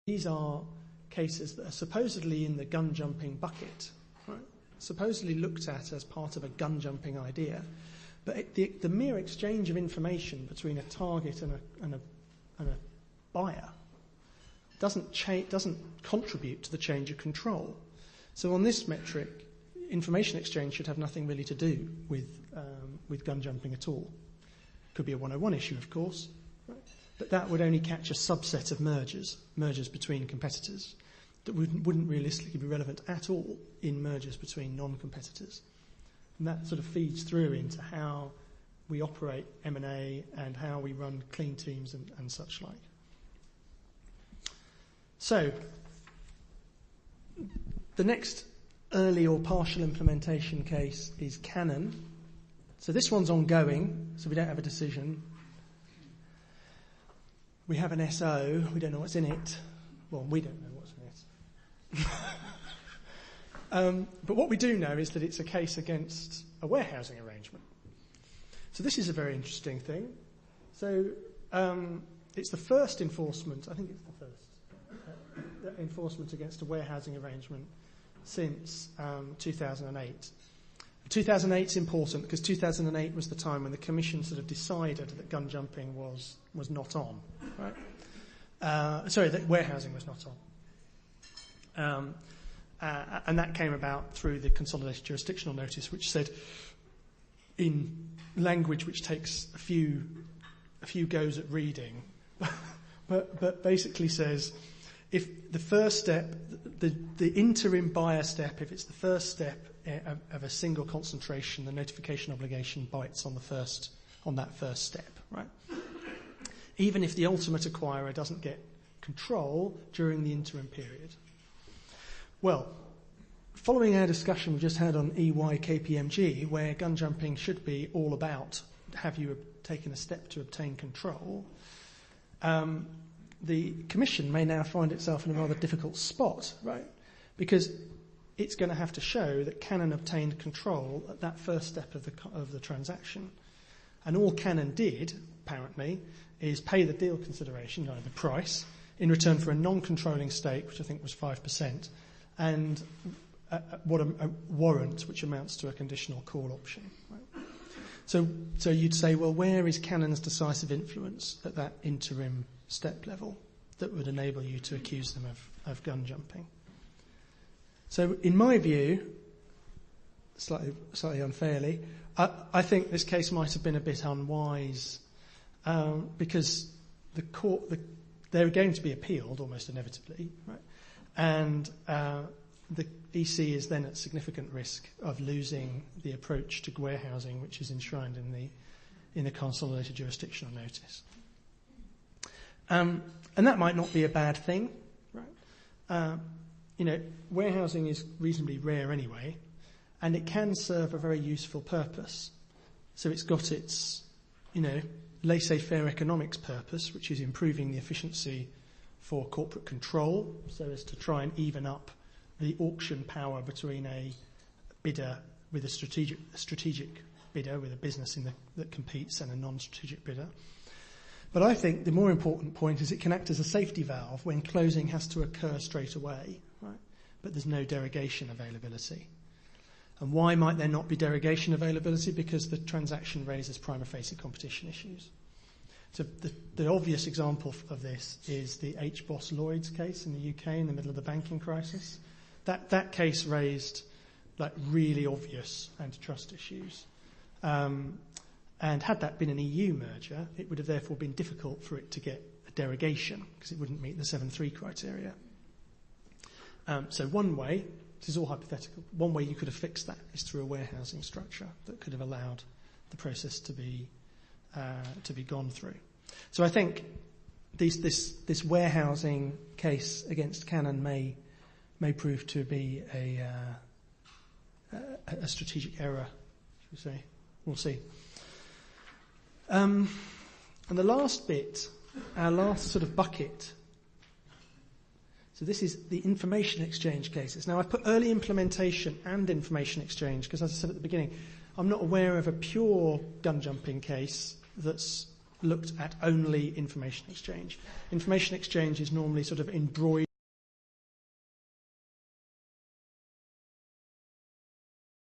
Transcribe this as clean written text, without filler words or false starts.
these are cases that are supposedly in the gun jumping bucket, right? Supposedly looked at as part of a gun jumping idea. But the mere exchange of information between a target and a buyer doesn't contribute to the change of control. So on this metric, information exchange should have nothing really to do with gun jumping at all. Could be a 101 issue, of course, right? But that would only catch a subset of mergers between competitors that wouldn't realistically be relevant at all in mergers between non-competitors. And that sort of feeds through into how we operate M&A and how we run clean teams and such like. So, the next early or partial implementation case is Canon. So this one's ongoing, so we don't have a decision. We have an SO, we don't know what's in it. Well, we don't know what's in it. But what we do know is that it's a case against a warehousing arrangement. So this is a very interesting thing. So it's the first enforcement, I think it's the first enforcement against a warehousing arrangement since 2008. 2008 is important because 2008 was the time when the Commission sort of decided that gun jumping was not on, right? That warehousing was not on. And that came about through the Consolidated Jurisdictional Notice, which said, in language which takes a few goes at reading, but basically says, if the first step, the interim buyer step, if it's the first step of a single concentration, the notification obligation bites on that first step, right? Even if the ultimate acquirer doesn't get control during the interim period. Well, following our discussion we just had on EY KPMG, where gun jumping should be all about have you taken a step to obtain control, the Commission may now find itself in a rather difficult spot, right? Because it's going to have to show that Canon obtained control at that first step of the transaction. And all Canon did, apparently, is pay the deal consideration, the price, in return for a non-controlling stake, which I think was 5%, and a warrant, which amounts to a conditional call option. Right? So you'd say, well, where is Canon's decisive influence at that interim step level that would enable you to accuse them of gun jumping? So in my view, slightly unfairly, I think this case might have been a bit unwise because they're going to be appealed almost inevitably, right? And the EC is then at significant risk of losing the approach to warehousing, which is enshrined in the Consolidated Jurisdictional Notice. And that might not be a bad thing, right? Warehousing is reasonably rare anyway, and it can serve a very useful purpose. So it's got its, laissez-faire economics purpose, which is improving the efficiency for corporate control, so as to try and even up the auction power between a bidder with a strategic bidder with a business that competes and a non-strategic bidder. But I think the more important point is it can act as a safety valve when closing has to occur straight away, right? But there's no derogation availability. And why might there not be derogation availability? Because the transaction raises prima facie competition issues. So the obvious example of this is the HBOS Lloyds case in the UK in the middle of the banking crisis. That case raised really obvious antitrust issues. And had that been an EU merger, it would have therefore been difficult for it to get a derogation because it wouldn't meet the 7.3 criteria. So one way, this is all hypothetical, one way you could have fixed that is through a warehousing structure that could have allowed the process to be gone through. So I think this warehousing case against Canon may prove to be a strategic error, should we say? We'll see. And the last bit, our last sort of bucket. So this is the information exchange cases. Now I've put early implementation and information exchange because, as I said at the beginning, I'm not aware of a pure gun jumping case that's looked at only information exchange. Information exchange is normally sort of embroidered